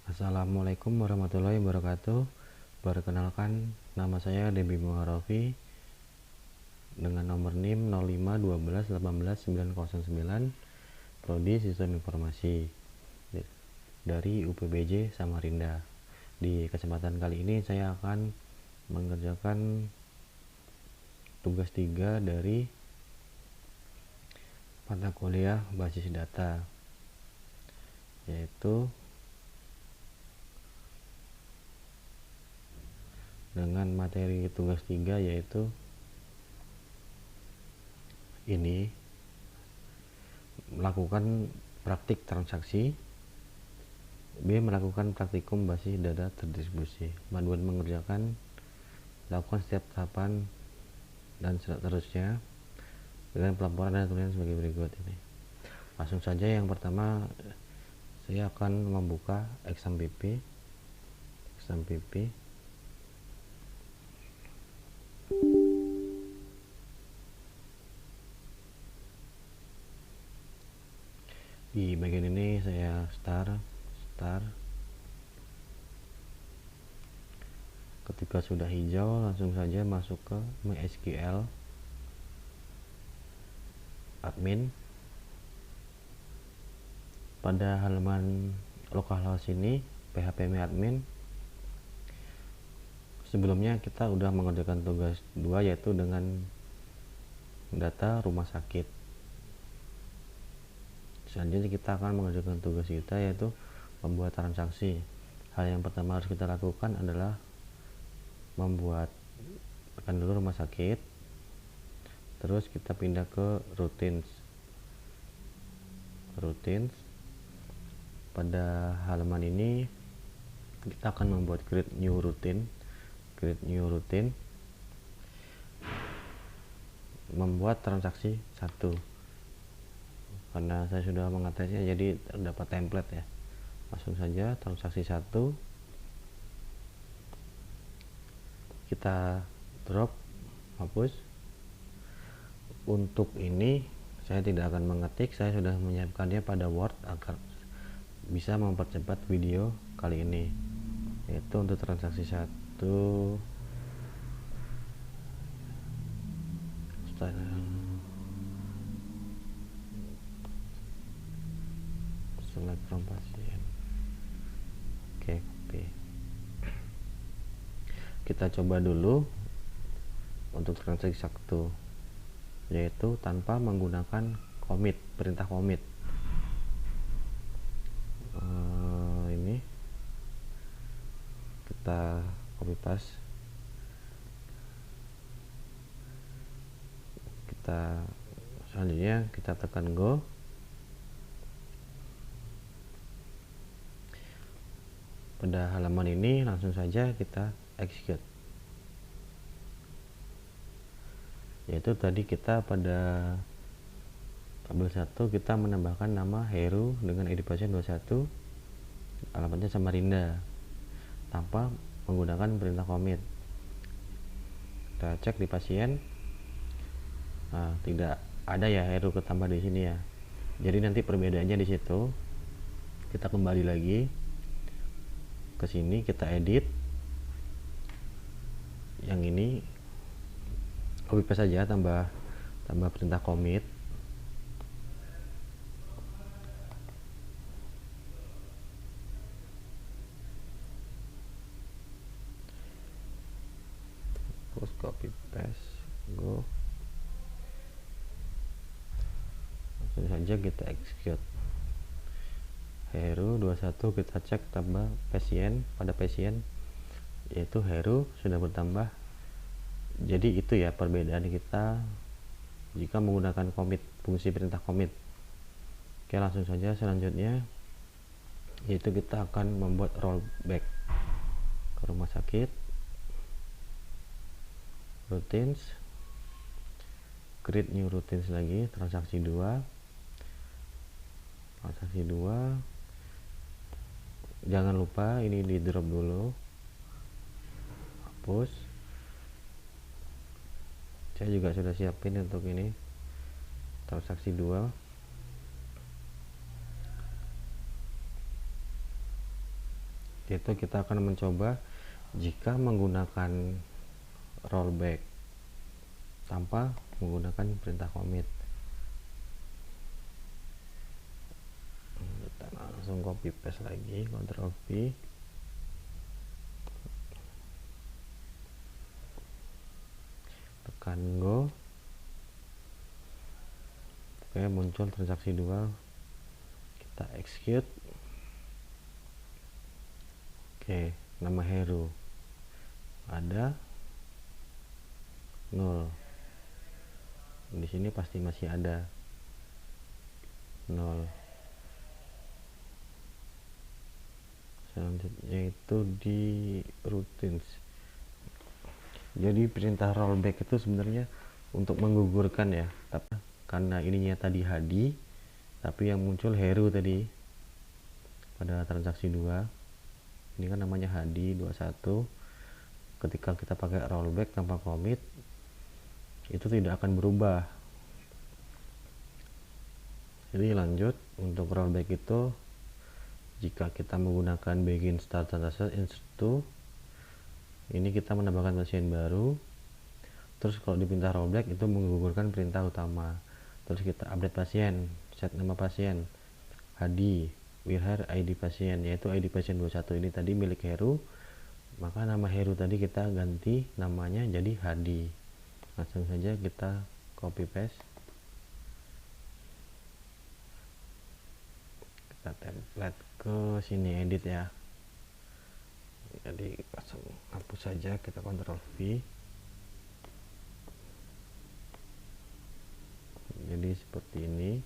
Assalamualaikum warahmatullahi wabarakatuh. Perkenalkan, nama saya Debi Muharofi dengan nomor NIM 0512181909, Prodi Sistem Informasi dari UPBJ Samarinda. Di kesempatan kali ini saya akan mengerjakan tugas 3 dari mata kuliah basis data, yaitu dengan materi tugas 3 yaitu ini, melakukan praktik transaksi, B. Melakukan praktikum basis data terdistribusi. Panduan mengerjakan, lakukan setiap tahapan dan seterusnya dengan pelaporan dan tulisan sebagai berikut ini. Langsung saja, yang pertama saya akan membuka exam PP. Di bagian ini saya start. Ketika sudah hijau, langsung saja masuk ke MySQL admin. Pada halaman localhost ini php-admin. Sebelumnya kita udah mengerjakan tugas 2 yaitu dengan data rumah sakit. Selanjutnya kita akan mengerjakan tugas kita yaitu membuat transaksi. Hal yang pertama harus kita lakukan adalah tekan dulu rumah sakit, terus kita pindah ke routines. Pada halaman ini kita akan membuat create new routine, membuat transaksi 1. Karena saya sudah mengatasinya jadi terdapat template ya. Langsung saja transaksi 1 kita drop, hapus. Untuk ini saya tidak akan mengetik, saya sudah menyiapkannya pada Word agar bisa mempercepat video kali ini. Yaitu untuk transaksi 1 select from pasien. Oke, copy. Kita coba dulu untuk transaksi 1, yaitu tanpa menggunakan perintah commit. Ini kita copy paste, selanjutnya kita tekan go. Pada halaman ini langsung saja kita execute, yaitu tadi kita pada tabel 1 kita menambahkan nama Heru dengan ID pasien 21, alamatnya Samarinda, tanpa menggunakan perintah commit. Kita cek di pasien, tidak ada ya Heru ketambah di sini ya. Jadi nanti perbedaannya di situ. Kita kembali lagi ke sini, kita edit yang ini, copy paste saja, tambah perintah commit. Terus copy paste, go. Langsung saja kita execute. Heru 21 kita cek tambah pasien, pada pasien yaitu Heru sudah bertambah. Jadi itu ya perbedaan kita jika menggunakan commit, fungsi perintah commit. Oke, langsung saja selanjutnya yaitu kita akan membuat rollback ke rumah sakit. Routines, create new routines lagi, transaksi 2. Jangan lupa ini di drop dulu, hapus. Saya juga sudah siapin untuk ini transaksi 2. yaitu kita akan mencoba jika menggunakan rollback tanpa menggunakan perintah commit. Kita langsung copy paste lagi, Ctrl V, tekan go. Oke, muncul transaksi 2, kita execute. Oke, nama Heru ada 0. Di sini pasti masih ada 0. Selanjutnya itu di routines. Jadi perintah rollback itu sebenarnya untuk menggugurkan ya, tapi karena ininya tadi Hadi, tapi yang muncul Heru tadi pada transaksi 2. Ini kan namanya Hadi 21. Ketika kita pakai rollback tanpa commit, itu tidak akan berubah. Jadi lanjut, untuk rollback itu jika kita menggunakan begin start transaction insert to, ini kita menambahkan pasien baru. Terus kalau di perintah rollback itu menggugurkan perintah utama. Terus kita update pasien, set nama pasien Hadi, where ID pasien, yaitu ID pasien 21 ini tadi milik Heru, maka nama Heru tadi kita ganti namanya jadi Hadi. Langsung saja kita copy paste, kita template ke sini, edit ya. Jadi langsung hapus saja, kita Ctrl V. Jadi seperti ini.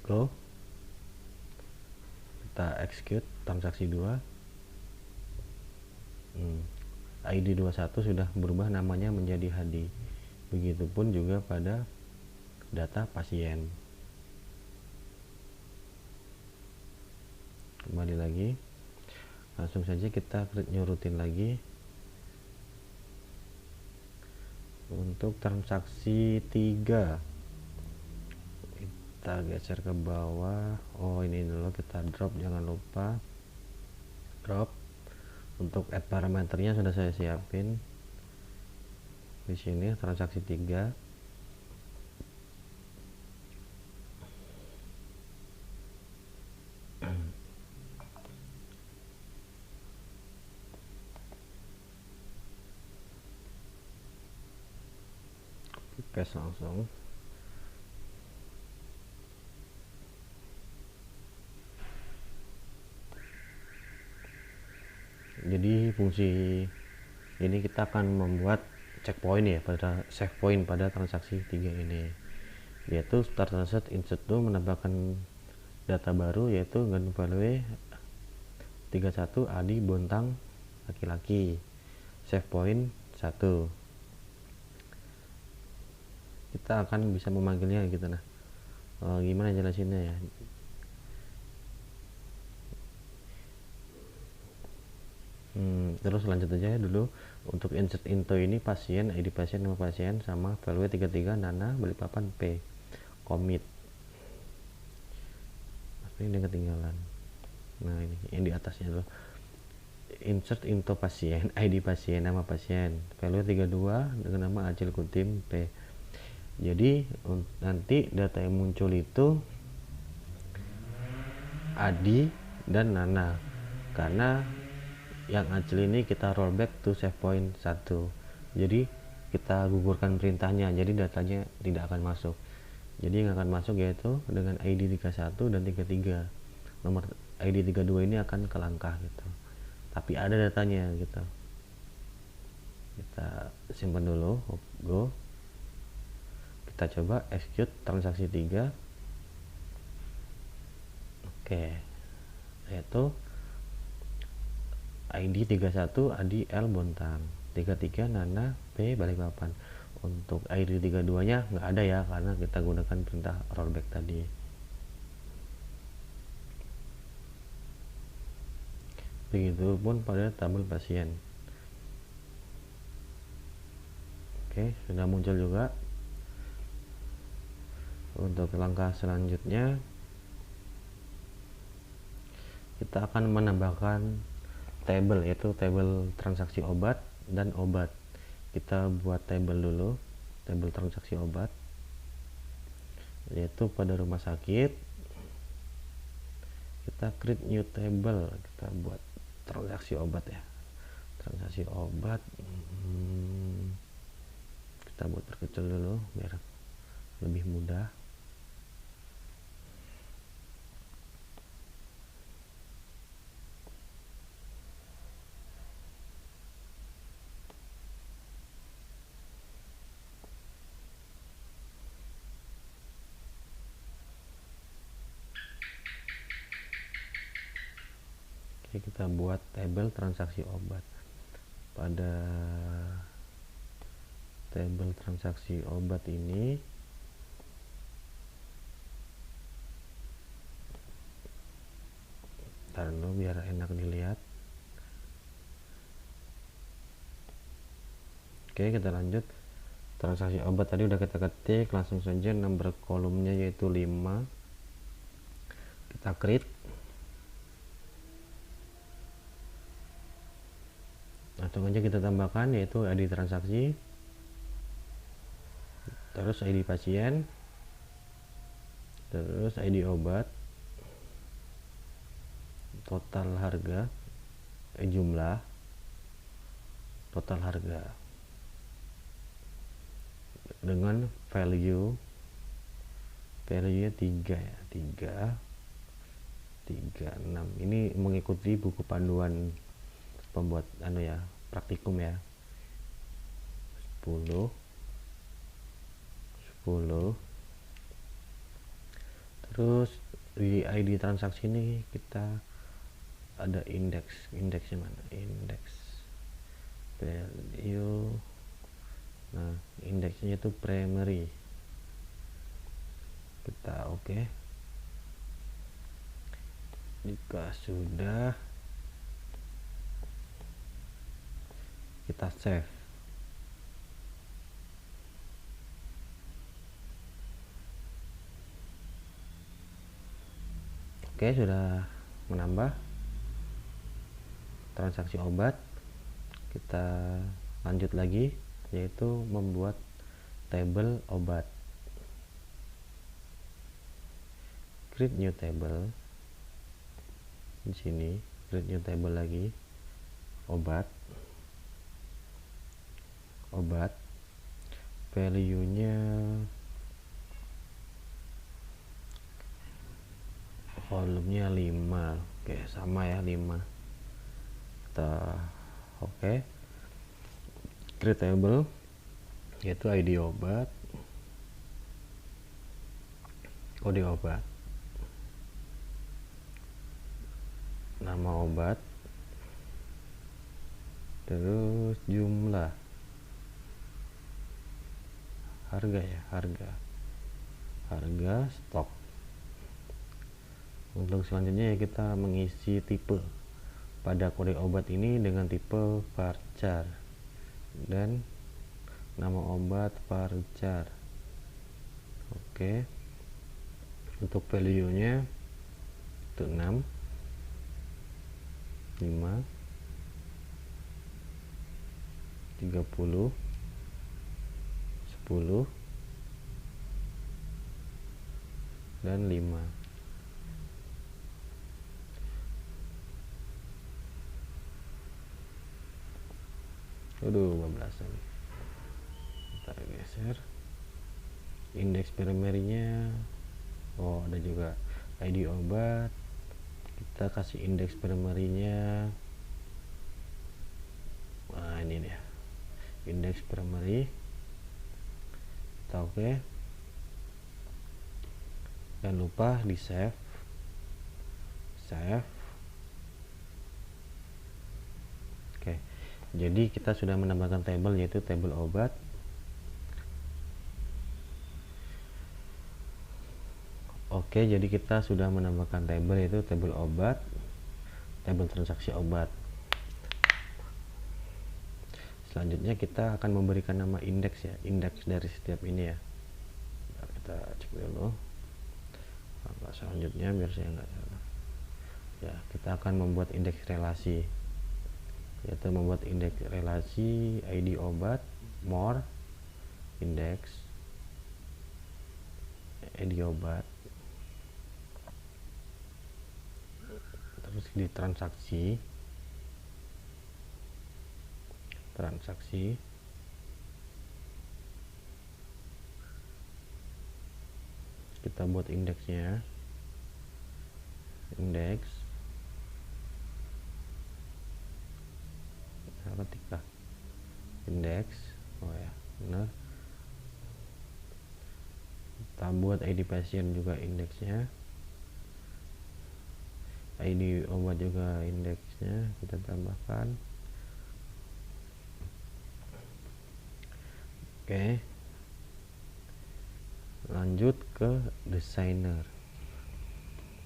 Go, kita execute transaksi 2. ID 21 sudah berubah namanya menjadi Hadi. Begitupun juga pada data pasien. Kembali lagi, langsung saja kita nyurutin lagi untuk transaksi 3. Kita geser ke bawah. Oh, ini dulu kita drop, jangan lupa drop. Untuk add parameternya sudah saya siapin di sini, transaksi 3. Paste langsung. Jadi fungsi ini kita akan membuat checkpoint ya pada save point pada transaksi 3 ini, yaitu start transaction insert to, menambahkan data baru yaitu gun value 31 Adi Bontang laki-laki, save point 1. Kita akan bisa memanggilnya gitu. Nah, gimana jelasinnya ya? Terus lanjut aja dulu. Untuk insert into ini pasien, ID pasien, nama pasien, sama value 33 Nana Balikpapan P, commit. Ini yang ketinggalan. Nah, ini yang di atasnya dulu. Insert into pasien, ID pasien, nama pasien, value 32 dengan nama Acil Kutim P. Jadi nanti data yang muncul itu Adi dan Nana, karena yang Acil ini kita rollback to save point 1. Jadi kita gugurkan perintahnya, jadi datanya tidak akan masuk. Jadi yang akan masuk yaitu dengan ID 31 dan 33. Nomor ID 32 ini akan ke langkah gitu, tapi ada datanya gitu. Kita simpan dulu, go. Kita coba execute transaksi 3. Oke, yaitu ID 31 Adi L Bontang, 33 Nana P Balikpapan. Untuk ID 32 nya nggak ada ya, karena kita gunakan perintah rollback tadi. Begitupun pada tabel pasien. Oke, sudah muncul juga. Untuk langkah selanjutnya kita akan menambahkan table, yaitu table transaksi obat dan obat. Kita buat table dulu, table transaksi obat, yaitu pada rumah sakit. Kita create new table, kita buat transaksi obat ya, transaksi obat. Kita buat terkecil dulu biar lebih mudah. Oke, kita buat table transaksi obat. Pada table transaksi obat ini ntar dulu biar enak dilihat. Oke, kita lanjut. Transaksi obat tadi udah kita ketik, langsung saja nomor kolomnya yaitu 5. Kita create. Langsung aja kita tambahkan yaitu ID transaksi, terus ID pasien, terus ID obat, total harga, jumlah, total harga dengan value nya 3 ya, 336. Ini mengikuti buku panduan pembuat praktikum ya. 10 terus di ID transaksi ini kita ada indeksnya mana, indeks value. Nah, indeksnya itu primary. Kita oke. Jika sudah, kita save. Oke, sudah menambah transaksi obat. Kita lanjut lagi, yaitu membuat table obat. Create new table. Di sini create new table lagi, obat, value nya kolomnya 5. Oke, sama ya, 5. Kita oke. Create table yaitu ID obat, kode obat, nama obat, terus jumlah, harga ya, harga stok. Untuk selanjutnya ya, kita mengisi tipe pada kode obat ini dengan tipe varchar dan nama obat varchar. Oke, untuk value nya itu 6, 5, 30, 10, dan 5. Aduh, 15 nih. Kita geser. Indeks primary-nya, oh ada juga ID obat. Kita kasih indeks primary-nya. Nah, ini dia. Indeks primary. Kita oke. Jangan lupa di save. Oke. Jadi kita sudah menambahkan table yaitu table obat. Oke, jadi kita sudah menambahkan table yaitu table obat, table transaksi obat. Selanjutnya kita akan memberikan nama indeks ya, indeks dari setiap ini ya. Kita cek dulu. Selanjutnya biar saya nggak salah. Ya, kita akan membuat indeks relasi, yaitu membuat indeks relasi ID obat more indeks ID obat, terus di transaksi kita buat indeksnya, indeks ketika indeks, oh ya benar, kita buat ID pasien juga indeksnya, ID obat juga indeksnya kita tambahkan. Oke, lanjut ke designer.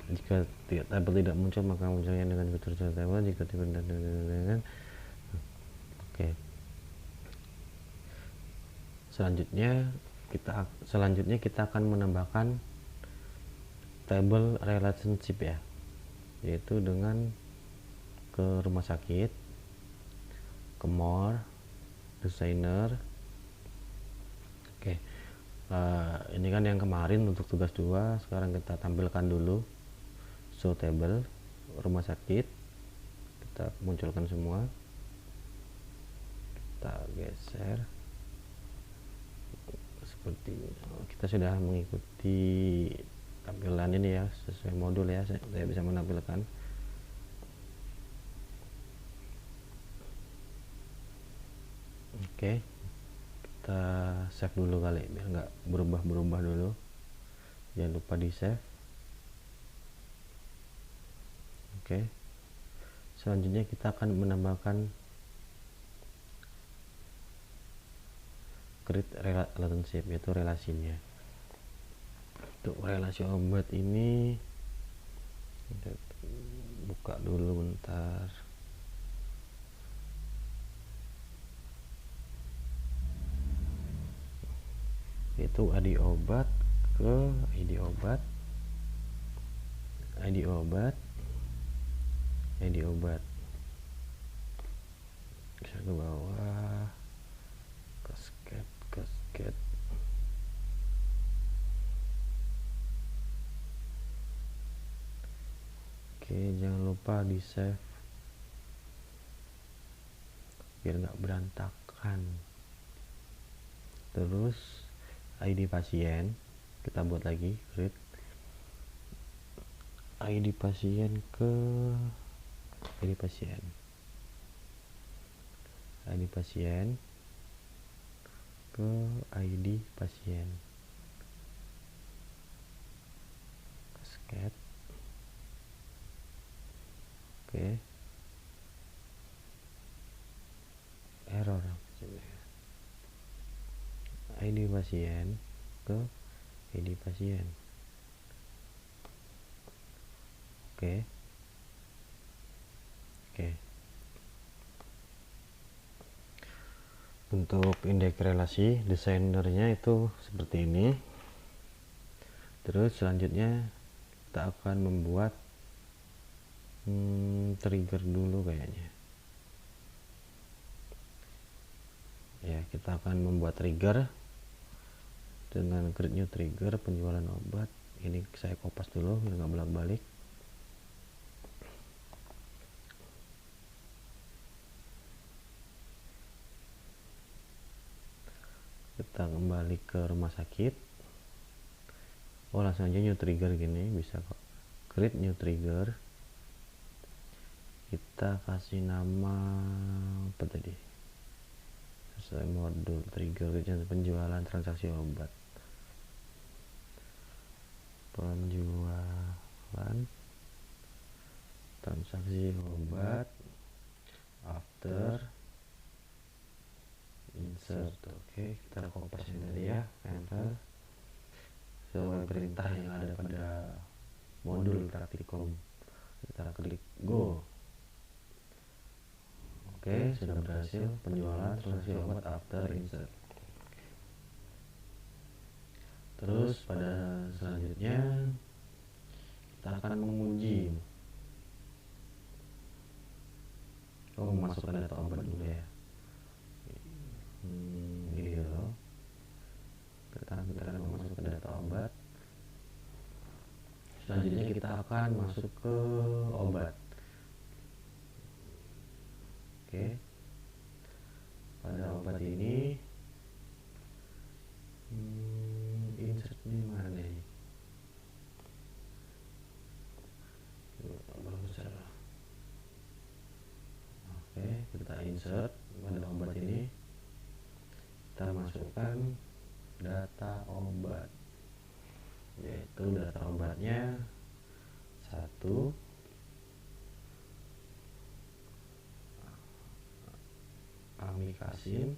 Jika tabel tidak muncul maka munculnya dengan fitur tabel, jika tidak dengan oke. Selanjutnya kita akan menambahkan table relationship ya, yaitu dengan ke rumah sakit, ke more, designer. Oke, ini kan yang kemarin untuk tugas 2, sekarang kita tampilkan dulu show table rumah sakit, kita munculkan semua, kita geser seperti ini. Kita sudah mengikuti tampilan ini ya, sesuai modul ya, saya bisa menampilkan. Oke, kita save dulu kali biar nggak berubah dulu, jangan lupa di save. Oke, selanjutnya kita akan menambahkan create relationship, yaitu relasinya. Untuk relasi obat ini kita buka dulu bentar. Itu ID obat ke ID obat, bisa ke bawah, cascade. Oke, jangan lupa di save biar nggak berantakan. Terus ID pasien kita buat lagi, create ID pasien ke ID pasien, ke ID pasien, cascade. Oke, error, ID pasien ke ID pasien. Oke. Untuk indeks relasi desainernya itu seperti ini. Terus selanjutnya kita akan membuat trigger dulu kayaknya ya. Kita akan membuat trigger dengan create new trigger penjualan obat. Ini saya kopas dulu biar nggak bolak-balik. Kita kembali ke rumah sakit. Oh, langsung aja new trigger gini bisa kok. Create new trigger, kita kasih nama apa tadi, sesuai modul trigger penjualan transaksi obat, penjualan transaksi obat after insert. Oke, kita kopas ini ya, enter sesuai perintah yang ada pada modul praktikum. Kita klik go. Oke, sudah berhasil penjualan transaksi obat after insert. Terus pada selanjutnya kita akan menguji data obat dulu ya. Gitu loh. Kita akan masuk ke data obat. Selanjutnya kita akan masuk ke obat. Oke. Pada obat ini insertnya mana nih? Besar. Oke, kita insert pada obat ini. Kita masukkan data obat, yaitu data obatnya 1 amikasin,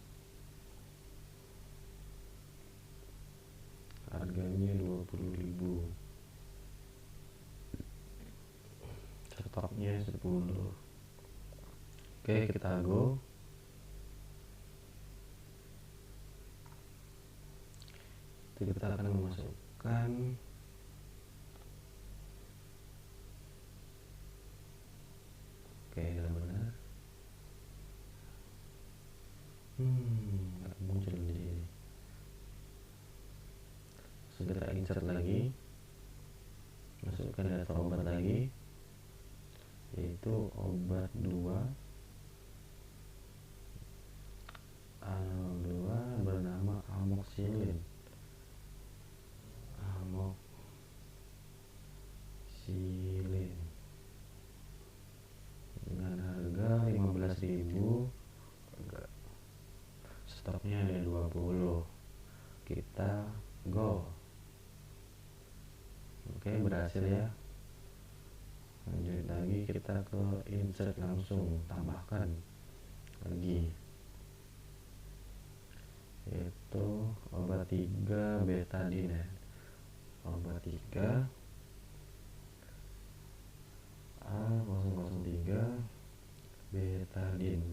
harganya 20.000, stoknya 10. Oke, kita go. Kita akan memasukkan sudah benar. Nggak muncul di sini. Segera insert lagi, masukkan data obat lagi, yaitu obat 2 bernama amoxicillin dengan harga 15.000. Stoknya ada 20. Kita go. Oke, berhasil ya. Lanjut lagi, kita ke insert, langsung tambahkan lagi, yaitu obat 3 betadine ya. Obat 3 A003 betadine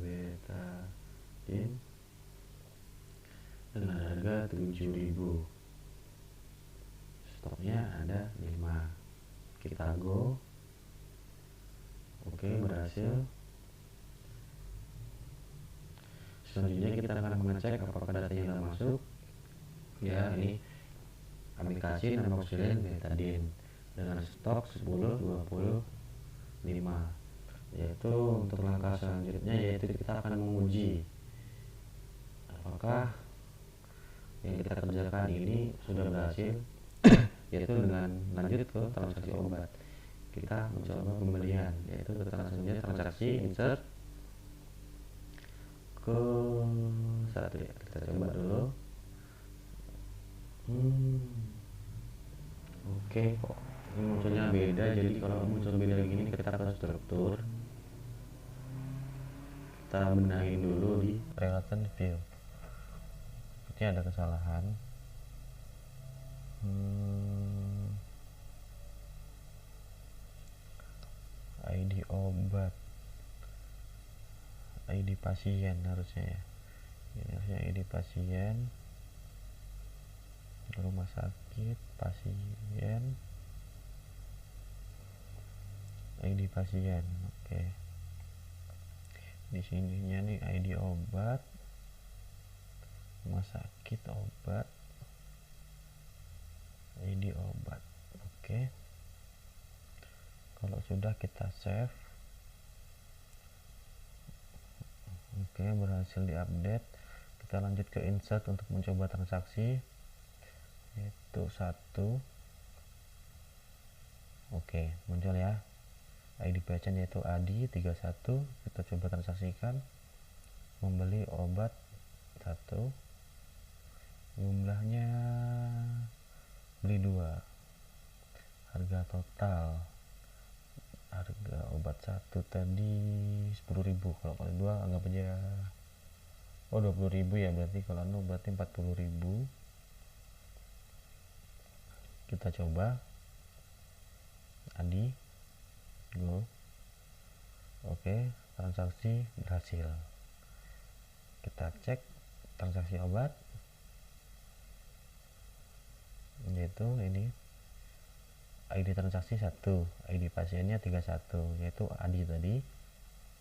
dengan harga 7.000. Stoknya ada 5. Kita go. Oke, berhasil. Selanjutnya kita akan mengecek apakah data yang sudah masuk. Ya, ini amikasin, amoxicillin, betadine dengan stok 10, 20, 5. Yaitu untuk langkah selanjutnya, yaitu kita akan menguji apakah yang kita kerjakan ini sudah berhasil, yaitu dengan lanjut ke transaksi obat. Kita mencoba pembelian, yaitu transaksi insert ke 1 ya. Kita coba dulu. Oke, kok ini munculnya beda. Jadi kalau muncul beda gini, kita ke struktur, kita benahin dulu di relation view. Sepertinya ada kesalahan. ID obat, ID pasien harusnya ya. Ini harusnya ID pasien, rumah sakit, pasien, ID pasien. Oke. Di sininya nih ID obat, rumah sakit, obat, ID obat. Oke. Kalau sudah, kita save. Oke, berhasil diupdate. Kita lanjut ke insert untuk mencoba transaksi, yaitu 1. Oke, muncul ya ID pasien, yaitu Adi 31. Kita coba transaksikan, membeli obat 1, jumlahnya beli 2, harga total harga obat 1 tadi 10.000. Kalau kali 2 anggap aja 20.000 ya, berarti kalau berarti 40.000. Kita coba Adi go. Oke, transaksi berhasil. Kita cek transaksi obat, yaitu ini ID transaksi 1, ID pasiennya 31, yaitu Adi tadi.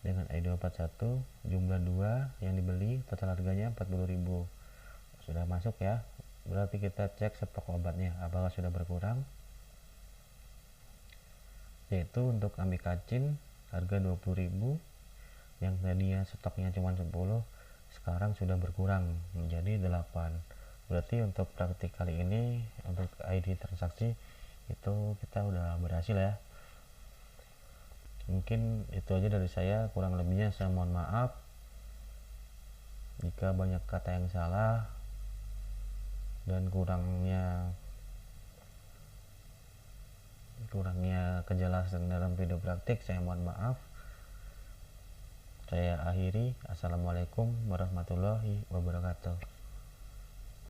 dengan ID 241, jumlah 2 yang dibeli, total harganya 40.000. Sudah masuk ya. Berarti kita cek stok obatnya apakah sudah berkurang. Yaitu untuk amikacin harga 20.000, yang tadinya stoknya cuma 10, sekarang sudah berkurang menjadi 8. Berarti untuk praktik kali ini untuk ID transaksi itu kita udah berhasil ya. Mungkin itu aja dari saya, kurang lebihnya saya mohon maaf jika banyak kata yang salah dan kurangnya kejelasan dalam video praktik, saya mohon maaf. Saya akhiri. Assalamualaikum warahmatullahi wabarakatuh.